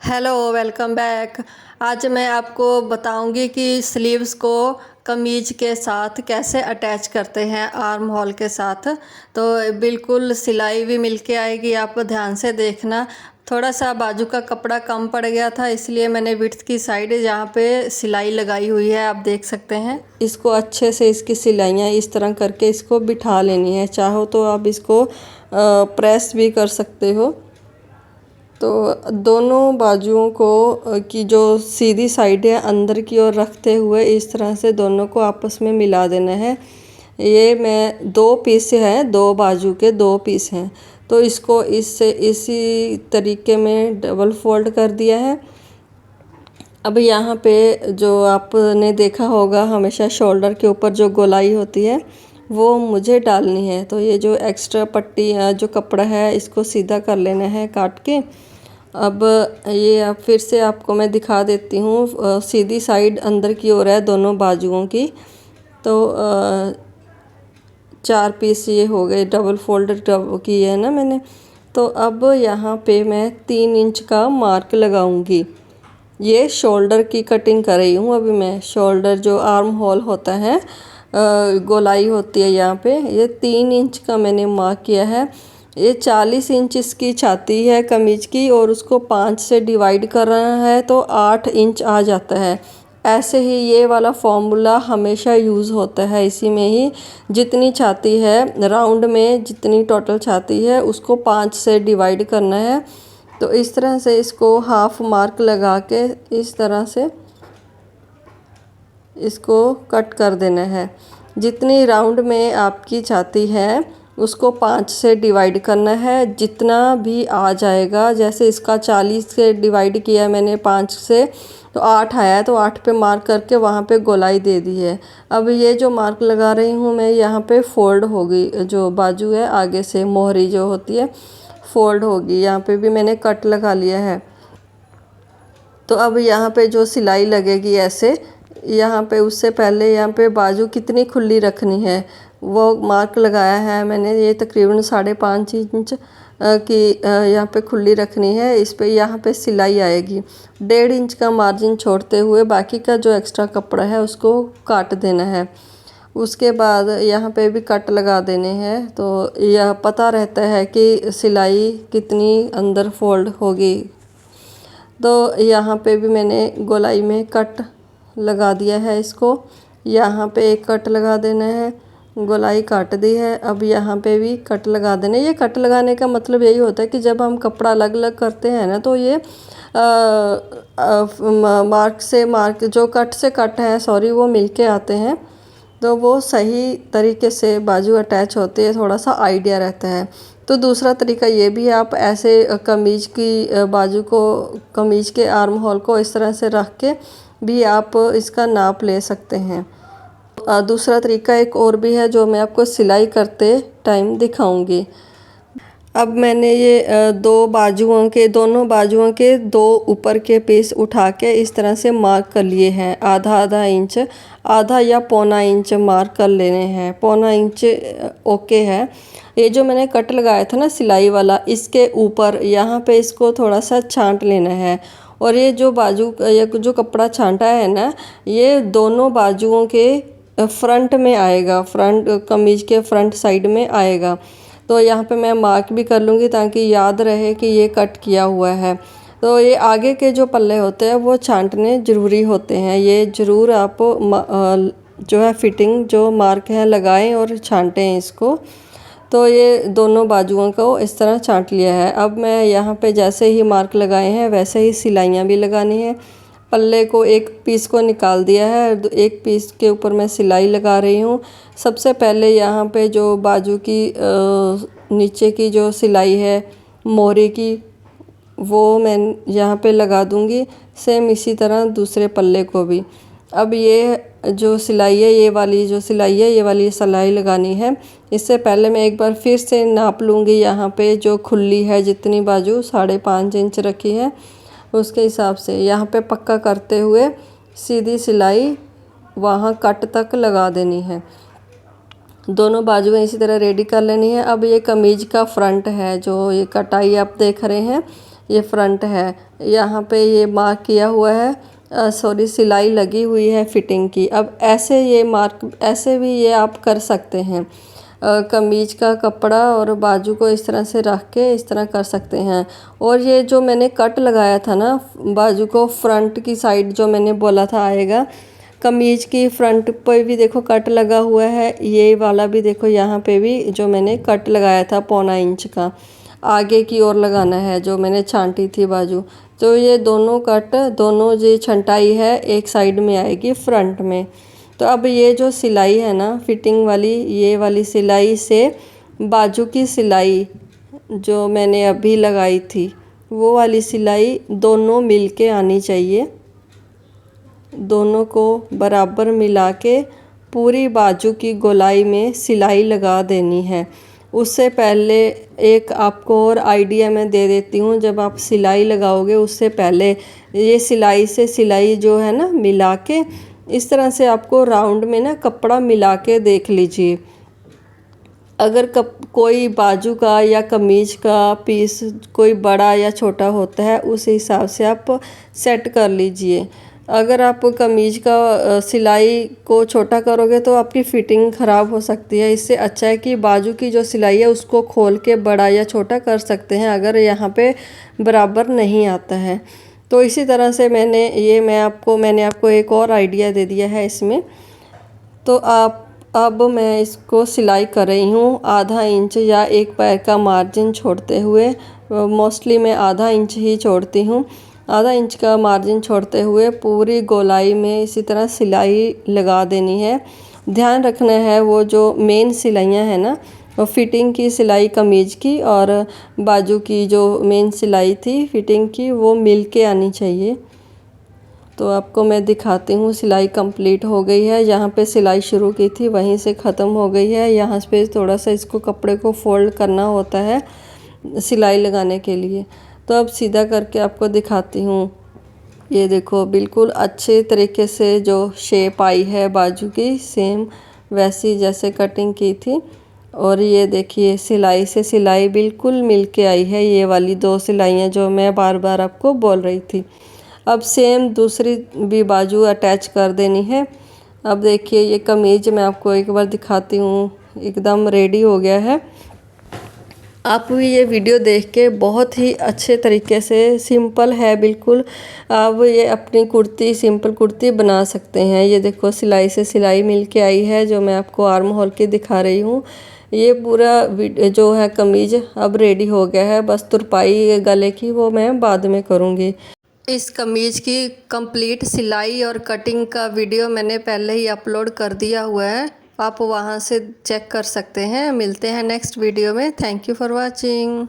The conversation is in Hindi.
Hello, welcome back. आज मैं आपको बताऊंगी कि स्लीव्स को कमीज के साथ कैसे अटैच करते हैं आर्म होल के साथ। तो बिल्कुल सिलाई भी मिलके आएगी, आप ध्यान से देखना। थोड़ा सा बाजू का कपड़ा कम पड़ गया था, इसलिए मैंने विड्थ की साइड जहाँ पे सिलाई लगाई हुई है आप देख सकते हैं। इसको अच्छे से इसकी सिलाइयाँ इस तरह करके इसको बिठा लेनी है। चाहो तो आप इसको प्रेस भी कर सकते हो। तो दोनों बाजुओं को की जो सीधी साइड है अंदर की ओर रखते हुए इस तरह से दोनों को आपस में मिला देना है। ये मैं 2 पीस है, 2 बाजू के 2 पीस हैं, तो इसको इससे इसी तरीके में डबल फोल्ड कर दिया है। अब यहाँ पे जो आपने देखा होगा हमेशा शोल्डर के ऊपर जो गोलाई होती है वो मुझे डालनी है। तो ये जो एक्स्ट्रा पट्टी जो कपड़ा है इसको सीधा कर लेना है काट के। अब ये आप फिर से आपको मैं दिखा देती हूँ। सीधी साइड अंदर की ओर है दोनों बाजुओं की। तो 4 पीस ये हो गए, डबल फोल्ड की है ना मैंने। तो अब यहाँ पे मैं 3 इंच का मार्क लगाऊंगी। ये शोल्डर की कटिंग कर रही हूँ अभी मैं। शोल्डर जो आर्म होल होता है, गोलाई होती है यहाँ पे, ये 3 इंच का मैंने मार्क किया है। ये 40 इंच इसकी छाती है कमीज की, और उसको 5 से डिवाइड करना है तो 8 इंच आ जाता है। ऐसे ही ये वाला फॉर्मूला हमेशा यूज़ होता है। इसी में ही जितनी छाती है राउंड में, जितनी टोटल छाती है उसको 5 से डिवाइड करना है। तो इस तरह से इसको हाफ मार्क लगा के इस तरह से इसको कट कर देना है। जितनी राउंड में आपकी छाती है उसको 5 से डिवाइड करना है, जितना भी आ जाएगा। जैसे इसका 40 से डिवाइड किया मैंने 5 से, तो 8 आया है, तो 8 पे मार्क करके वहाँ पे गोलाई दे दी है। अब ये जो मार्क लगा रही हूँ मैं, यहाँ पे फोल्ड होगी, जो बाजू है आगे से मोहरी जो होती है फोल्ड होगी। यहाँ पे भी मैंने कट लगा लिया है। तो अब यहाँ पे जो सिलाई लगेगी ऐसे, यहाँ पे उससे पहले यहाँ पे बाजू कितनी खुली रखनी है वो मार्क लगाया है मैंने। ये तकरीबन 5.5 इंच की यहाँ पे खुली रखनी है। इस पे यहाँ पे सिलाई आएगी। 1.5 इंच का मार्जिन छोड़ते हुए बाकी का जो एक्स्ट्रा कपड़ा है उसको काट देना है। उसके बाद यहाँ पे भी कट लगा देने हैं। तो यह पता रहता है कि सिलाई कितनी अंदर फोल्ड होगी। तो यहाँ पे भी मैंने गोलाई में कट लगा दिया है इसको। यहाँ पे एक कट लगा देना है, गोलाई काट दी है। अब यहाँ पे भी कट लगा देना है। ये कट लगाने का मतलब यही होता है कि जब हम कपड़ा अलग अलग करते हैं ना, तो ये मार्क से मार्क, जो कट से कट है सॉरी, वो मिलके आते हैं। तो वो सही तरीके से बाजू अटैच होते हैं, थोड़ा सा आइडिया रहता है। तो दूसरा तरीका ये भी है, आप ऐसे कमीज की बाजू को, कमीज के आर्म होल को इस तरह से रख के भी आप इसका नाप ले सकते हैं। दूसरा तरीका एक और भी है जो मैं आपको सिलाई करते टाइम दिखाऊंगी। अब मैंने ये दोनों बाजुओं के 2 ऊपर के पीस उठा के इस तरह से मार्क कर लिए हैं। आधा आधा इंच, आधा या पौना इंच मार्क कर लेने हैं। पौना इंच ओके है। ये जो मैंने कट लगाया था ना सिलाई वाला, इसके ऊपर यहाँ पे इसको थोड़ा सा छांट लेना है। और ये जो जो कपड़ा छांटा है ना, ये दोनों बाजुओं के फ्रंट में आएगा, फ्रंट कमीज के फ्रंट साइड में आएगा। तो यहाँ पे मैं मार्क भी कर लूँगी ताकि याद रहे कि ये कट किया हुआ है। तो ये आगे के जो पल्ले होते हैं वो छांटने ज़रूरी होते हैं। ये ज़रूर आप जो है फिटिंग जो मार्क है लगाएं और छांटें इसको। तो ये दोनों बाजुओं को इस तरह छांट लिया है। अब मैं यहाँ पे जैसे ही मार्क लगाए हैं वैसे ही सिलाइयाँ भी लगानी है। पल्ले को एक पीस को निकाल दिया है, एक पीस के ऊपर मैं सिलाई लगा रही हूँ। सबसे पहले यहाँ पे जो बाजू की नीचे की जो सिलाई है मोहरे की, वो मैं यहाँ पे लगा दूँगी। सेम इसी तरह दूसरे पल्ले को भी। अब ये जो सिलाई है, ये वाली जो सिलाई है, ये वाली सिलाई लगानी है। इससे पहले मैं एक बार फिर से नाप लूँगी। यहाँ पे जो खुली है जितनी बाजू 5.5 इंच रखी है उसके हिसाब से यहाँ पे पक्का करते हुए सीधी सिलाई वहाँ कट तक लगा देनी है। दोनों बाजुएं इसी तरह रेडी कर लेनी है। अब ये कमीज का फ्रंट है, जो ये कटाई आप देख रहे हैं, ये फ्रंट है, यहाँ पे ये मार्क किया हुआ है, सॉरी सिलाई लगी हुई है फिटिंग की। अब ऐसे ये मार्क, ऐसे भी ये आप कर सकते हैं। कमीज़ का कपड़ा और बाजू को इस तरह से रख के इस तरह कर सकते हैं। और ये जो मैंने कट लगाया था ना बाजू को, फ्रंट की साइड जो मैंने बोला था आएगा, कमीज़ की फ्रंट पर भी देखो कट लगा हुआ है, ये वाला भी देखो यहाँ पे भी जो मैंने कट लगाया था 1.25 इंच का, आगे की ओर लगाना है जो मैंने छांटी थी बाजू। तो ये दोनों कट, दोनों जो छंटाई है एक साइड में आएगी फ्रंट में। तो अब ये जो सिलाई है ना फिटिंग वाली, ये वाली सिलाई से बाजू की सिलाई जो मैंने अभी लगाई थी वो वाली सिलाई दोनों मिल के आनी चाहिए। दोनों को बराबर मिला के पूरी बाजू की गोलाई में सिलाई लगा देनी है। उससे पहले एक आपको और आइडिया मैं दे देती हूँ, जब आप सिलाई लगाओगे उससे पहले ये सिलाई से सिलाई जो है ना मिला के इस तरह से आपको राउंड में ना कपड़ा मिला के देख लीजिए। अगर कोई बाजू का या कमीज का पीस कोई बड़ा या छोटा होता है उस हिसाब से आप सेट कर लीजिए। अगर आप कमीज का सिलाई को छोटा करोगे तो आपकी फ़िटिंग ख़राब हो सकती है। इससे अच्छा है कि बाजू की जो सिलाई है उसको खोल के बड़ा या छोटा कर सकते हैं अगर यहाँ पे बराबर नहीं आता है। तो इसी तरह से मैंने आपको एक और आइडिया दे दिया है इसमें। तो अब मैं इसको सिलाई कर रही हूँ आधा इंच या एक पैर का मार्जिन छोड़ते हुए। मोस्टली मैं आधा इंच ही छोड़ती हूँ। आधा इंच का मार्जिन छोड़ते हुए पूरी गोलाई में इसी तरह सिलाई लगा देनी है। ध्यान रखना है वो जो मेन सिलाइयाँ हैं ना, वो फिटिंग की सिलाई कमीज़ की और बाजू की जो मेन सिलाई थी फिटिंग की वो मिल के आनी चाहिए। तो आपको मैं दिखाती हूँ सिलाई कंप्लीट हो गई है। यहाँ पे सिलाई शुरू की थी वहीं से ख़त्म हो गई है। यहाँ पे थोड़ा सा इसको कपड़े को फोल्ड करना होता है सिलाई लगाने के लिए। तो अब सीधा करके आपको दिखाती हूँ। ये देखो बिल्कुल अच्छे तरीके से जो शेप आई है बाजू की, सेम वैसी जैसे कटिंग की थी। और ये देखिए सिलाई से सिलाई बिल्कुल मिल के आई है, ये वाली 2 सिलाइयाँ जो मैं बार बार आपको बोल रही थी। अब सेम दूसरी भी बाजू अटैच कर देनी है। अब देखिए ये कमीज मैं आपको एक बार दिखाती हूँ, एकदम रेडी हो गया है। आप भी ये वीडियो देख के बहुत ही अच्छे तरीके से, सिंपल है बिल्कुल, आप ये अपनी कुर्ती, सिंपल कुर्ती बना सकते हैं। ये देखो सिलाई से सिलाई मिल के आई है जो मैं आपको आर्म होल के दिखा रही हूँ। ये पूरा जो है कमीज अब रेडी हो गया है, बस तुरपाई गले की वो मैं बाद में करूँगी। इस कमीज़ की कंप्लीट सिलाई और कटिंग का वीडियो मैंने पहले ही अपलोड कर दिया हुआ है, आप वहां से चेक कर सकते हैं। मिलते हैं नेक्स्ट वीडियो में। Thank you for watching.